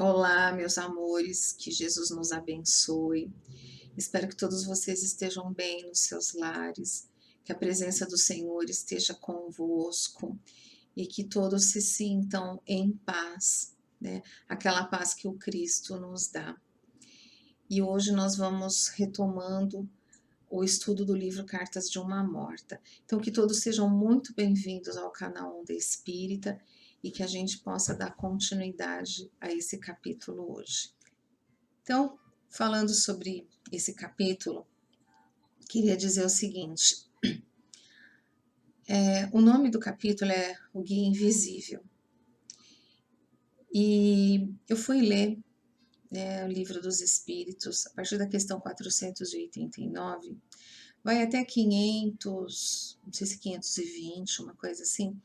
Olá, meus amores, que Jesus nos abençoe. Espero que todos vocês estejam bem nos seus lares, que a presença do Senhor esteja convosco e que todos se sintam em paz, né? Aquela paz que o Cristo nos dá. E hoje nós vamos retomando o estudo do livro Cartas de uma Morta. Então, que todos sejam muito bem-vindos ao canal Onda Espírita e que a gente possa dar continuidade a esse capítulo hoje. Então, falando sobre esse capítulo, queria dizer o seguinte: o nome do capítulo é O Guia Invisível. E eu fui ler o Livro dos Espíritos, a partir da questão 489, vai até 500, não sei se 520, uma coisa assim,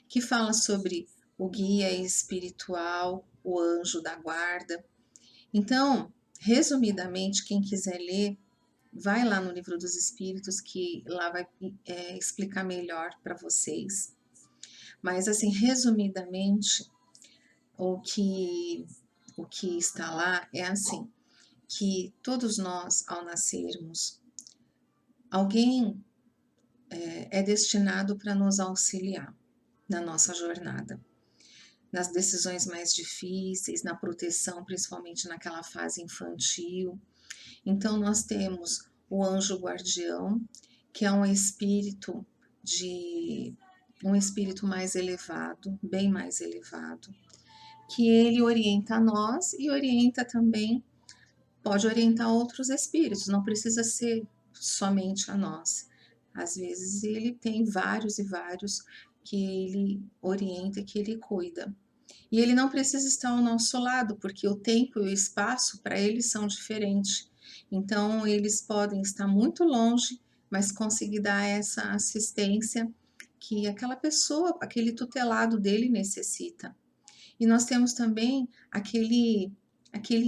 que fala sobre o guia espiritual, o anjo da guarda. Então, resumidamente, quem quiser ler, vai lá no Livro dos Espíritos, que lá vai explicar melhor para vocês. Mas, assim, resumidamente, o que está lá é assim, que todos nós, ao nascermos, alguém é destinado para nos auxiliar na nossa jornada, nas decisões mais difíceis, na proteção, principalmente naquela fase infantil. Então, nós temos o anjo guardião, que é um espírito mais elevado, bem mais elevado, que ele orienta a nós e orienta também, pode orientar outros espíritos, não precisa ser somente a nós. Às vezes ele tem vários e vários que ele orienta, que ele cuida. E ele não precisa estar ao nosso lado, porque o tempo e o espaço para eles são diferentes. Então, eles podem estar muito longe, mas conseguir dar essa assistência que aquela pessoa, aquele tutelado dele necessita. E nós temos também aquele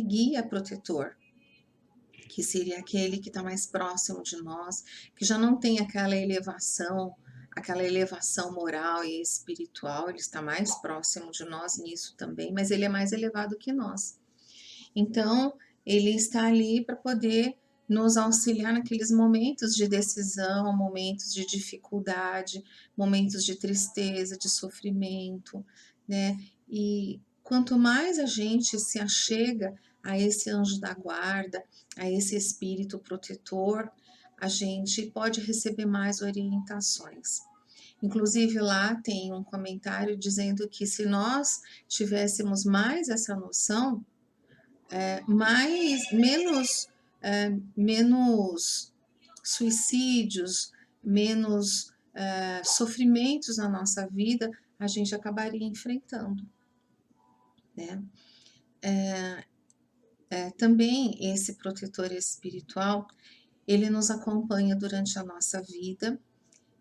guia protetor, que seria aquele que está mais próximo de nós, que já não tem aquela elevação moral e espiritual, ele está mais próximo de nós nisso também, mas ele é mais elevado que nós. Então, ele está ali para poder nos auxiliar naqueles momentos de decisão, momentos de dificuldade, momentos de tristeza, de sofrimento, né? E quanto mais a gente se achega a esse anjo da guarda, a esse espírito protetor, a gente pode receber mais orientações. Inclusive lá tem um comentário dizendo que se nós tivéssemos mais essa noção, menos suicídios, menos sofrimentos na nossa vida, a gente acabaria enfrentando, né? Também esse protetor espiritual, ele nos acompanha durante a nossa vida,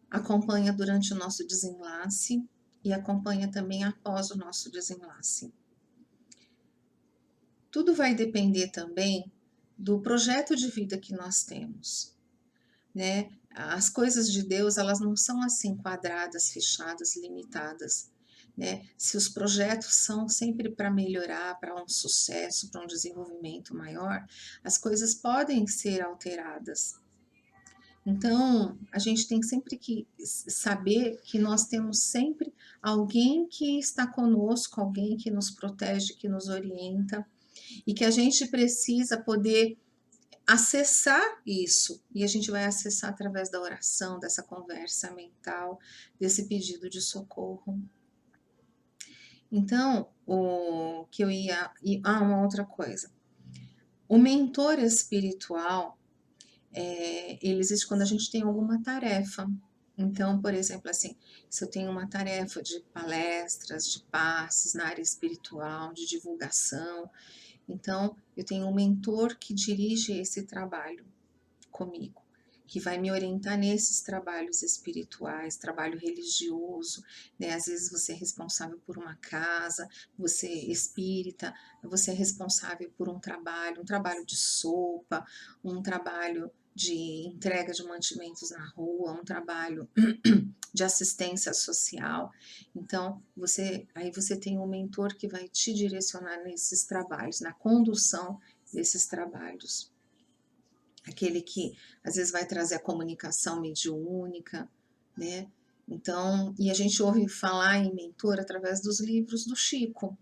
acompanha durante o nosso desenlace e acompanha também após o nosso desenlace. Tudo vai depender também do projeto de vida que nós temos, né? As coisas de Deus, elas não são assim quadradas, fechadas, limitadas, né? Se os projetos são sempre para melhorar, para um sucesso, para um desenvolvimento maior, as coisas podem ser alteradas. Então, a gente tem sempre que saber que nós temos sempre alguém que está conosco, alguém que nos protege, que nos orienta, e que a gente precisa poder acessar isso. E a gente vai acessar através da oração, dessa conversa mental, desse pedido de socorro. Então, o que eu ia... uma outra coisa. O mentor espiritual, ele existe quando a gente tem alguma tarefa. Então, por exemplo, assim, se eu tenho uma tarefa de palestras, de passes na área espiritual, de divulgação, então eu tenho um mentor que dirige esse trabalho comigo, que vai me orientar nesses trabalhos espirituais, trabalho religioso, né? Às vezes você é responsável por uma casa, você é espírita, você é responsável por um trabalho de sopa, um trabalho de entrega de mantimentos na rua, um trabalho de assistência social. Então, aí você tem um mentor que vai te direcionar nesses trabalhos, na condução desses trabalhos. Aquele que às vezes vai trazer a comunicação mediúnica, né? Então, e a gente ouve falar em mentor através dos livros do Chico,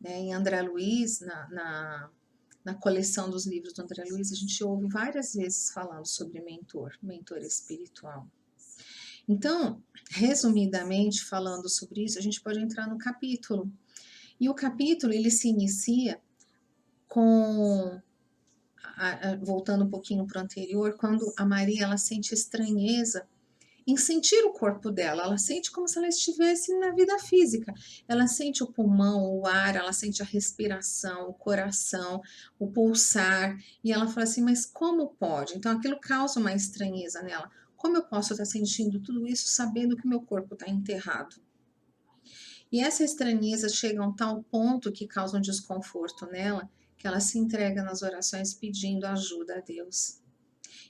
né? Em André Luiz, na coleção dos livros do André Luiz, a gente ouve várias vezes falando sobre mentor espiritual. Então, resumidamente falando sobre isso, a gente pode entrar no capítulo. E o capítulo, ele se inicia com, voltando um pouquinho para o anterior, quando a Maria, ela sente estranheza em sentir o corpo dela, ela sente como se ela estivesse na vida física, ela sente o pulmão, o ar, ela sente a respiração, o coração, o pulsar, e ela fala assim, mas como pode? Então aquilo causa uma estranheza nela, como eu posso estar sentindo tudo isso sabendo que meu corpo está enterrado? E essa estranheza chega a um tal ponto que causa um desconforto nela, que ela se entrega nas orações pedindo ajuda a Deus.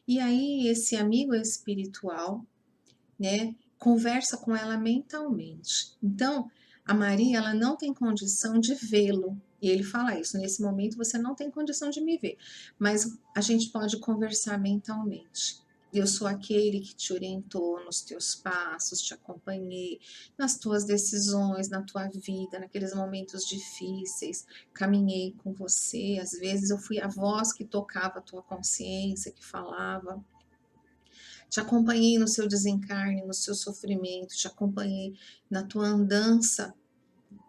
E aí esse amigo espiritual, né, conversa com ela mentalmente. Então, a Maria, ela não tem condição de vê-lo. E ele fala isso, nesse momento você não tem condição de me ver, mas a gente pode conversar mentalmente. Eu sou aquele que te orientou nos teus passos, te acompanhei nas tuas decisões, na tua vida, naqueles momentos difíceis, caminhei com você. Às vezes eu fui a voz que tocava a tua consciência, que falava. Te acompanhei no seu desencarne, no seu sofrimento, te acompanhei na tua andança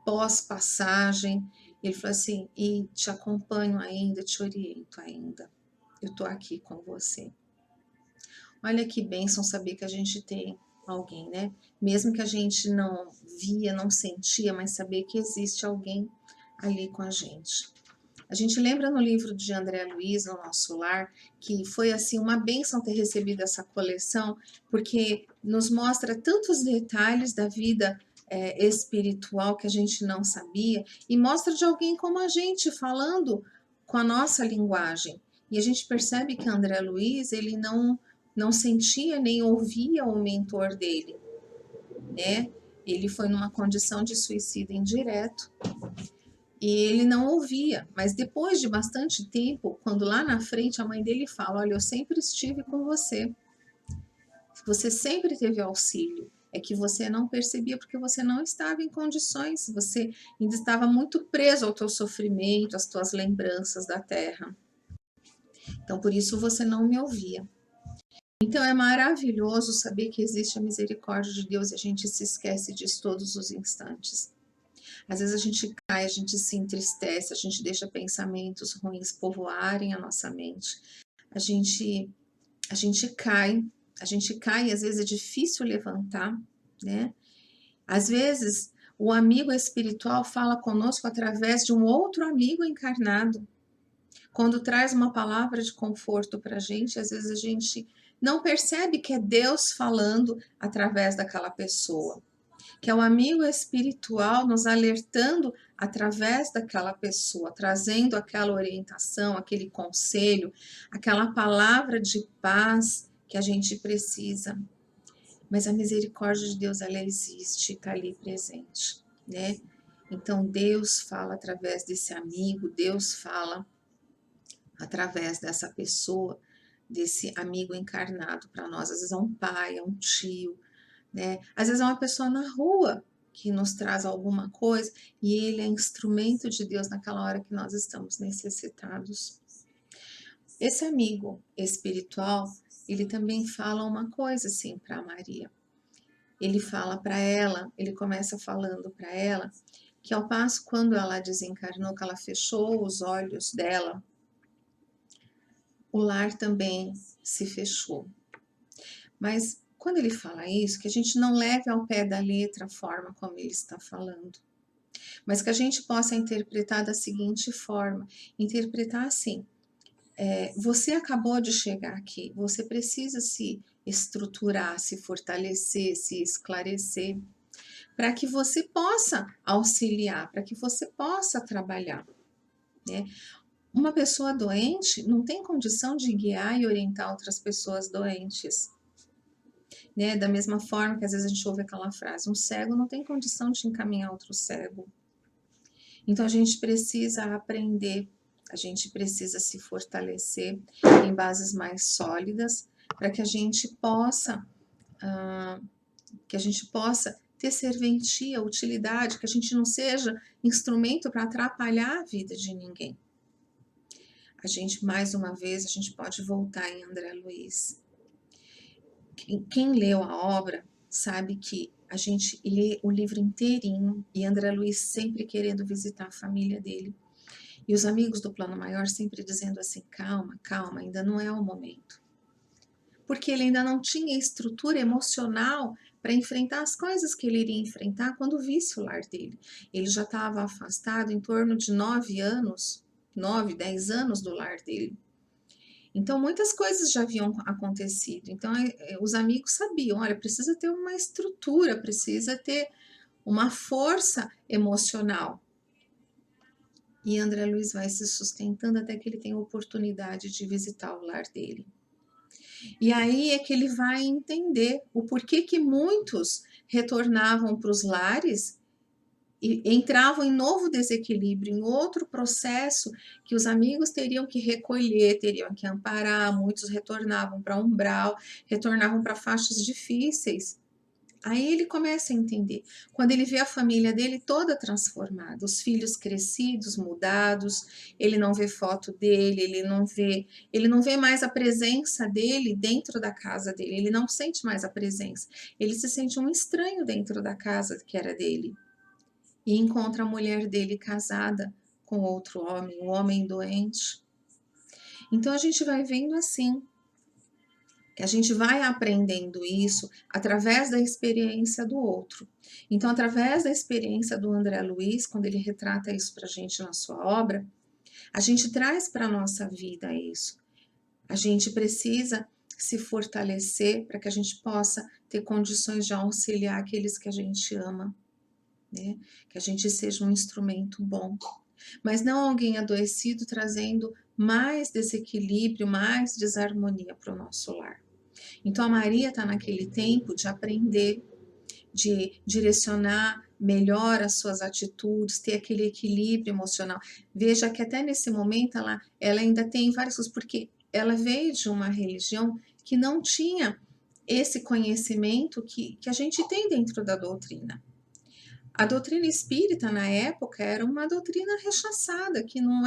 pós-passagem. Ele falou assim, e te acompanho ainda, te oriento ainda. Eu estou aqui com você. Olha que bênção saber que a gente tem alguém, né? Mesmo que a gente não via, não sentia, mas saber que existe alguém ali com a gente. A gente lembra no livro de André Luiz, No Nosso Lar, que foi assim uma bênção ter recebido essa coleção, porque nos mostra tantos detalhes da vida espiritual que a gente não sabia, e mostra de alguém como a gente, falando com a nossa linguagem. E a gente percebe que André Luiz, ele não sentia nem ouvia o mentor dele, né? Ele foi numa condição de suicídio indireto, e ele não ouvia, mas depois de bastante tempo, quando lá na frente a mãe dele fala, olha, eu sempre estive com você sempre teve auxílio, é que você não percebia porque você não estava em condições, você ainda estava muito preso ao teu sofrimento, às tuas lembranças da terra. Então, por isso você não me ouvia. Então, é maravilhoso saber que existe a misericórdia de Deus e a gente se esquece disso todos os instantes. Às vezes a gente cai, a gente se entristece, a gente deixa pensamentos ruins povoarem a nossa mente. A gente cai e às vezes é difícil levantar, né? Às vezes o amigo espiritual fala conosco através de um outro amigo encarnado. Quando traz uma palavra de conforto para a gente, às vezes a gente não percebe que é Deus falando através daquela pessoa, que é o amigo espiritual nos alertando através daquela pessoa, trazendo aquela orientação, aquele conselho, aquela palavra de paz que a gente precisa. Mas a misericórdia de Deus, ela existe, está ali presente, né? Então, Deus fala através desse amigo, Deus fala através dessa pessoa, desse amigo encarnado para nós. Às vezes é um pai, é um tio, né? Às vezes é uma pessoa na rua que nos traz alguma coisa e ele é instrumento de Deus naquela hora que nós estamos necessitados. Esse amigo espiritual, ele também fala uma coisa assim para Maria. Ele fala para ela, ele começa falando para ela que ao passo quando ela desencarnou, que ela fechou os olhos dela, o lar também se fechou. Mas quando ele fala isso, que a gente não leve ao pé da letra a forma como ele está falando, mas que a gente possa interpretar da seguinte forma, interpretar assim, você acabou de chegar aqui, você precisa se estruturar, se fortalecer, se esclarecer, para que você possa auxiliar, para que você possa trabalhar, né? Uma pessoa doente não tem condição de guiar e orientar outras pessoas doentes. né? Da mesma forma que às vezes a gente ouve aquela frase, um cego não tem condição de encaminhar outro cego. Então a gente precisa aprender, a gente precisa se fortalecer em bases mais sólidas para que a gente possa ter serventia, utilidade, que a gente não seja instrumento para atrapalhar a vida de ninguém. A gente, mais uma vez, a gente pode voltar em André Luiz. Quem leu a obra sabe que a gente lê o livro inteirinho e André Luiz sempre querendo visitar a família dele. E os amigos do Plano Maior sempre dizendo assim, calma, calma, ainda não é o momento. Porque ele ainda não tinha estrutura emocional para enfrentar as coisas que ele iria enfrentar quando visse o lar dele. Ele já estava afastado em torno de 9 anos, 9, 10 anos do lar dele. Então, muitas coisas já haviam acontecido. Então, os amigos sabiam, olha, precisa ter uma estrutura, precisa ter uma força emocional. E André Luiz vai se sustentando até que ele tem a oportunidade de visitar o lar dele. E aí é que ele vai entender o porquê que muitos retornavam para os lares e entravam em novo desequilíbrio, em outro processo que os amigos teriam que recolher, teriam que amparar, muitos retornavam para umbral, retornavam para faixas difíceis. Aí ele começa a entender, quando ele vê a família dele toda transformada, os filhos crescidos, mudados, ele não vê foto dele, ele não vê mais a presença dele dentro da casa dele, ele não sente mais a presença, ele se sente um estranho dentro da casa que era dele. E encontra a mulher dele casada com outro homem, um homem doente. Então a gente vai vendo assim, que a gente vai aprendendo isso através da experiência do outro. Então, através da experiência do André Luiz, quando ele retrata isso para a gente na sua obra, a gente traz para a nossa vida isso. A gente precisa se fortalecer para que a gente possa ter condições de auxiliar aqueles que a gente ama, né? Que a gente seja um instrumento bom. Mas não alguém adoecido trazendo mais desequilíbrio, mais desarmonia para o nosso lar. Então a Maria está naquele tempo de aprender, de direcionar melhor as suas atitudes, ter aquele equilíbrio emocional. Veja que até nesse momento ela ainda tem várias coisas, porque ela veio de uma religião que não tinha esse conhecimento que a gente tem dentro da doutrina. A doutrina espírita, na época, era uma doutrina rechaçada, que não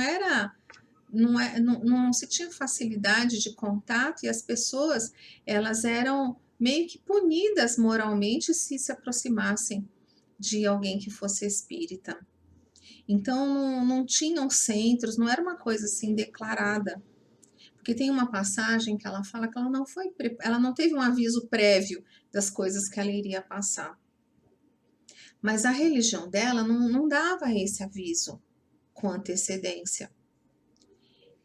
se tinha facilidade de contato e as pessoas, elas eram meio que punidas moralmente se aproximassem de alguém que fosse espírita. Então, não tinham centros, não era uma coisa assim declarada. Porque tem uma passagem que ela fala que ela não teve um aviso prévio das coisas que ela iria passar. Mas a religião dela não dava esse aviso com antecedência.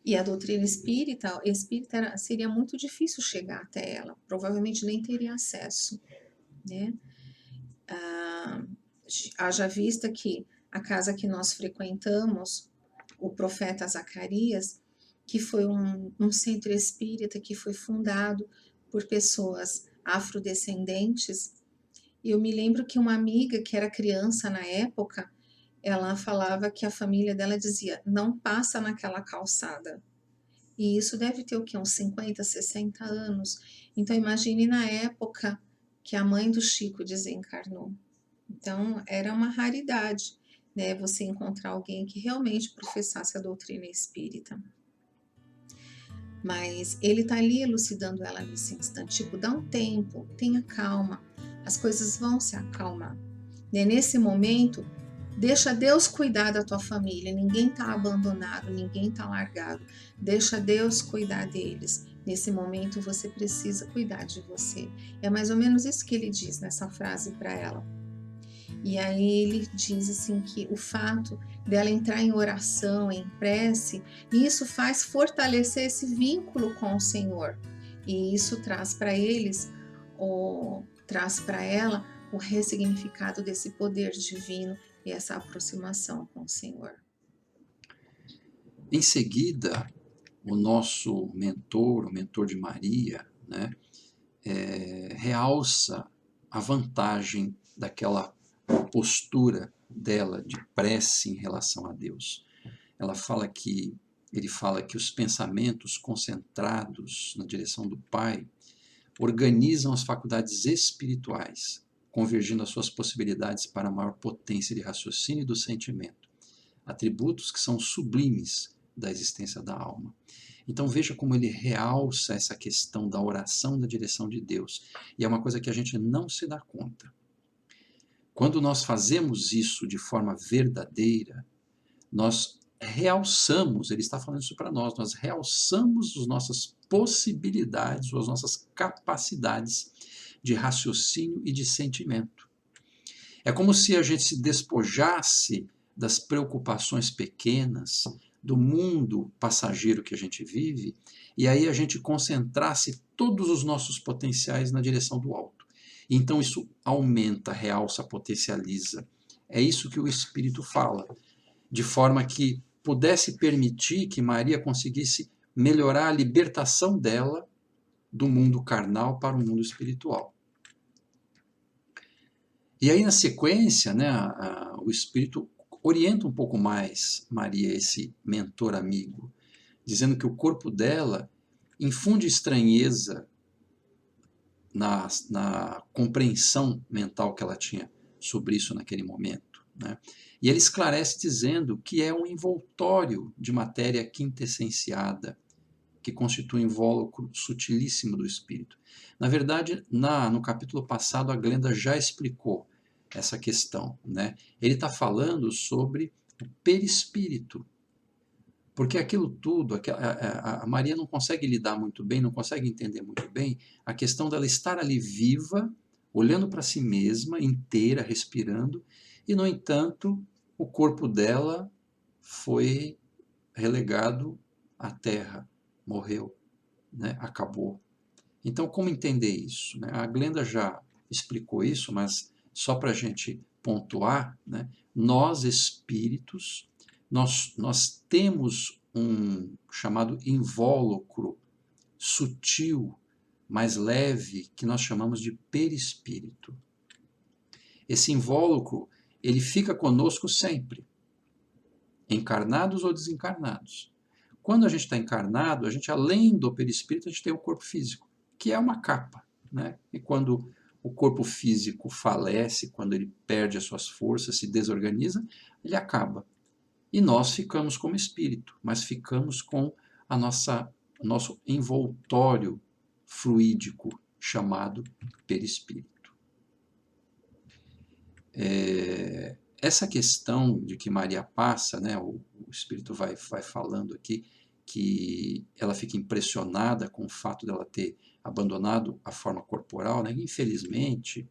E a doutrina espírita seria muito difícil chegar até ela, provavelmente nem teria acesso, né? Haja vista que a casa que nós frequentamos, o profeta Zacarias, que foi um centro espírita que foi fundado por pessoas afrodescendentes. Eu me lembro que uma amiga que era criança na época, ela falava que a família dela dizia, não passa naquela calçada. E isso deve ter o quê? Uns 50, 60 anos. Então imagine na época que a mãe do Chico desencarnou. Então era uma raridade, né, você encontrar alguém que realmente professasse a doutrina espírita. Mas ele está ali elucidando ela nesse instante, tipo, dá um tempo, tenha calma, as coisas vão se acalmar. Né? Nesse momento, deixa Deus cuidar da tua família, ninguém está abandonado, ninguém está largado, deixa Deus cuidar deles. Nesse momento você precisa cuidar de você. É mais ou menos isso que ele diz nessa frase para ela. E aí ele diz assim que o fato dela entrar em oração, em prece, isso faz fortalecer esse vínculo com o Senhor. E isso traz para ela o ressignificado desse poder divino e essa aproximação com o Senhor. Em seguida, o nosso mentor, o mentor de Maria, né, realça a vantagem daquela postura dela de prece em relação a Deus. Ele fala que os pensamentos concentrados na direção do Pai organizam as faculdades espirituais, convergindo as suas possibilidades para a maior potência de raciocínio e do sentimento, atributos que são sublimes da existência da alma. Então veja como ele realça essa questão da oração na direção de Deus. E é uma coisa que a gente não se dá conta. Quando nós fazemos isso de forma verdadeira, nós realçamos, ele está falando isso para nós realçamos as nossas possibilidades, ou as nossas capacidades de raciocínio e de sentimento. É como se a gente se despojasse das preocupações pequenas, do mundo passageiro que a gente vive, e aí a gente concentrasse todos os nossos potenciais na direção do alto. Então isso aumenta, realça, potencializa. É isso que o Espírito fala, de forma que pudesse permitir que Maria conseguisse melhorar a libertação dela do mundo carnal para o mundo espiritual. E aí, na sequência, né, o Espírito orienta um pouco mais Maria, esse mentor amigo, dizendo que o corpo dela infunde estranheza na compreensão mental que ela tinha sobre isso naquele momento, né? E ele esclarece dizendo que é um envoltório de matéria quintessenciada, que constitui um invólucro sutilíssimo do espírito. Na verdade, no capítulo passado, a Glenda já explicou essa questão, né? Ele está falando sobre o perispírito, porque aquilo tudo, a Maria não consegue lidar muito bem, não consegue entender muito bem a questão dela estar ali viva, olhando para si mesma, inteira, respirando, e, no entanto, o corpo dela foi relegado à terra, morreu, né? Acabou. Então, como entender isso, né? A Glenda já explicou isso, mas só para a gente pontuar, né? Nós, espíritos, nós temos um chamado invólucro sutil, mais leve, que nós chamamos de perispírito. Esse invólucro, ele fica conosco sempre, encarnados ou desencarnados. Quando a gente está encarnado, a gente, além do perispírito, a gente tem o corpo físico, que é uma capa, né? E quando o corpo físico falece, quando ele perde as suas forças, se desorganiza, ele acaba. E nós ficamos como espírito, mas ficamos com o nosso envoltório fluídico chamado perispírito. Essa questão de que Maria passa, né, o Espírito vai falando aqui, que ela fica impressionada com o fato dela ter abandonado a forma corporal, né? Infelizmente,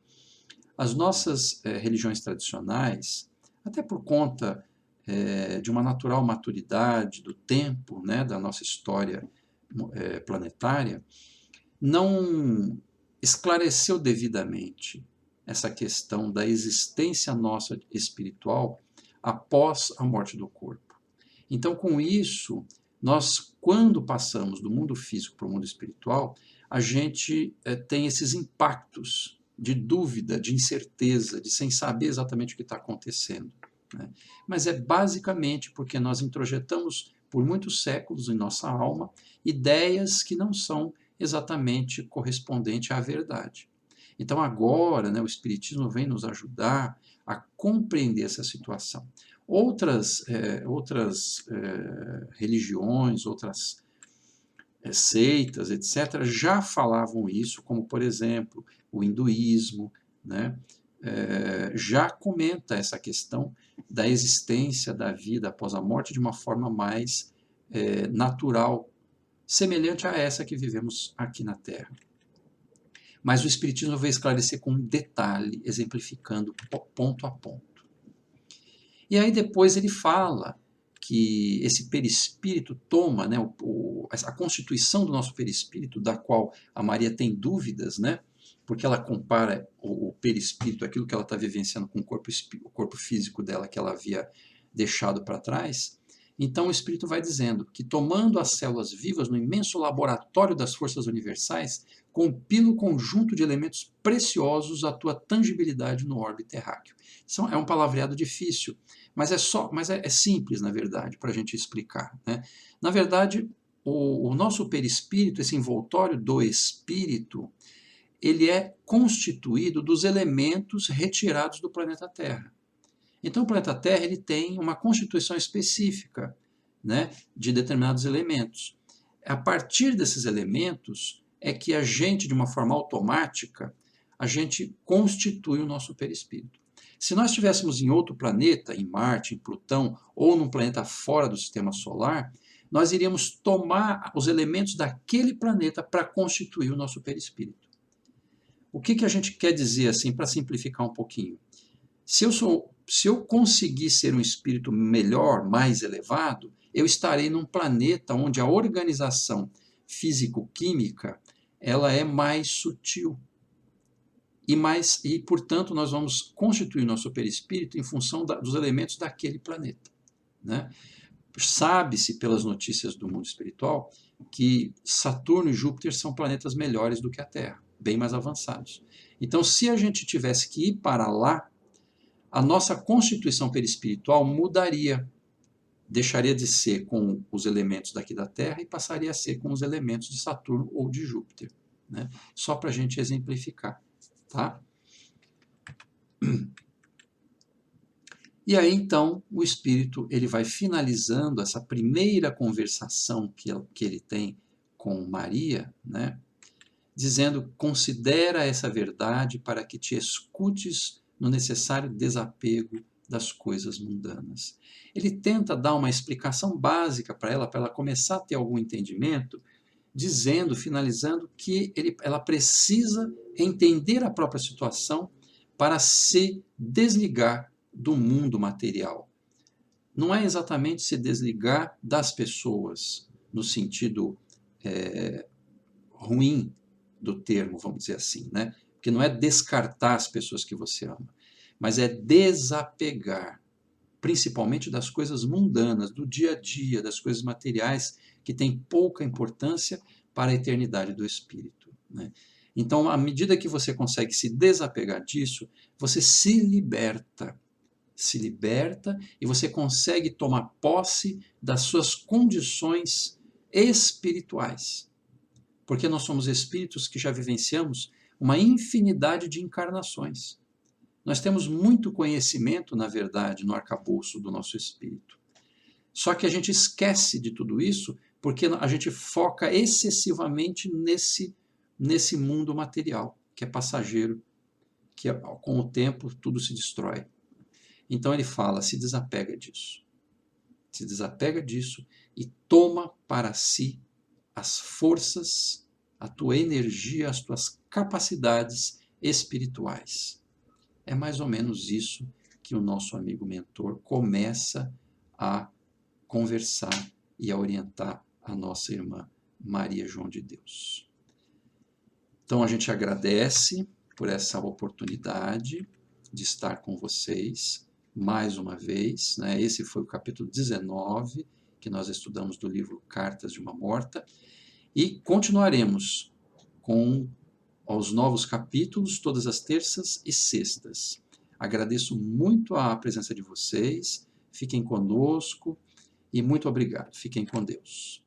as nossas religiões tradicionais, até por conta de uma natural maturidade do tempo, né, da nossa história planetária, não esclareceu devidamente essa questão da existência nossa espiritual após a morte do corpo. Então, com isso, nós, quando passamos do mundo físico para o mundo espiritual, a gente tem esses impactos de dúvida, de incerteza, de sem saber exatamente o que está acontecendo, né? Mas é basicamente porque nós introjetamos por muitos séculos em nossa alma ideias que não são exatamente correspondentes à verdade. Então agora, né, o Espiritismo vem nos ajudar a compreender essa situação. Outras religiões, outras seitas, etc., já falavam isso, como, por exemplo, o hinduísmo, né, já comenta essa questão da existência da vida após a morte de uma forma mais natural, semelhante a essa que vivemos aqui na Terra. Mas o Espiritismo vai esclarecer com detalhe, exemplificando ponto a ponto. E aí depois ele fala que esse perispírito toma, né, a constituição do nosso perispírito, da qual a Maria tem dúvidas, né, porque ela compara o perispírito, aquilo que ela está vivenciando, com o corpo físico dela, que ela havia deixado para trás. Então o Espírito vai dizendo que, tomando as células vivas no imenso laboratório das forças universais, compila o conjunto de elementos preciosos à tua tangibilidade no orbe terráqueo. Então, é um palavreado difícil, mas é simples, na verdade, para a gente explicar, né? Na verdade, o nosso perispírito, esse envoltório do espírito, ele é constituído dos elementos retirados do planeta Terra. Então, o planeta Terra ele tem uma constituição específica, né, de determinados elementos. A partir desses elementos é que a gente, de uma forma automática, a gente constitui o nosso perispírito. Se nós estivéssemos em outro planeta, em Marte, em Plutão, ou num planeta fora do sistema solar, nós iríamos tomar os elementos daquele planeta para constituir o nosso perispírito. O que a gente quer dizer assim, para simplificar um pouquinho? Se eu conseguir ser um espírito melhor, mais elevado, eu estarei num planeta onde a organização físico-química ela é mais sutil. E, portanto, nós vamos constituir nosso perispírito em função dos elementos daquele planeta, né? Sabe-se pelas notícias do mundo espiritual que Saturno e Júpiter são planetas melhores do que a Terra, bem mais avançados. Então, se a gente tivesse que ir para lá, a nossa constituição perispiritual mudaria. Deixaria de ser com os elementos daqui da Terra e passaria a ser com os elementos de Saturno ou de Júpiter, né? Só para a gente exemplificar, tá? E aí, então, o espírito ele vai finalizando essa primeira conversação que ele tem com Maria, né? Dizendo, considera essa verdade para que te escutes no necessário desapego das coisas mundanas. Ele tenta dar uma explicação básica para ela começar a ter algum entendimento, dizendo, finalizando, que ela precisa entender a própria situação para se desligar do mundo material. Não é exatamente se desligar das pessoas, no sentido ruim do termo, vamos dizer assim, né? Porque não é descartar as pessoas que você ama, mas é desapegar, principalmente das coisas mundanas, do dia a dia, das coisas materiais, que têm pouca importância para a eternidade do espírito, né? Então, à medida que você consegue se desapegar disso, você se liberta e você consegue tomar posse das suas condições espirituais. Porque nós somos espíritos que já vivenciamos uma infinidade de encarnações. Nós temos muito conhecimento, na verdade, no arcabouço do nosso espírito. Só que a gente esquece de tudo isso porque a gente foca excessivamente nesse mundo material, que é passageiro, que com o tempo tudo se destrói. Então ele fala, se desapega disso. Se desapega disso e toma para si as forças, a tua energia, as tuas capacidades espirituais. É mais ou menos isso que o nosso amigo mentor começa a conversar e a orientar a nossa irmã Maria João de Deus. Então a gente agradece por essa oportunidade de estar com vocês mais uma vez, né? Esse foi o capítulo 19 que nós estudamos do livro Cartas de uma Morta e continuaremos com os novos capítulos todas as terças e sextas. Agradeço muito a presença de vocês, fiquem conosco e muito obrigado. Fiquem com Deus.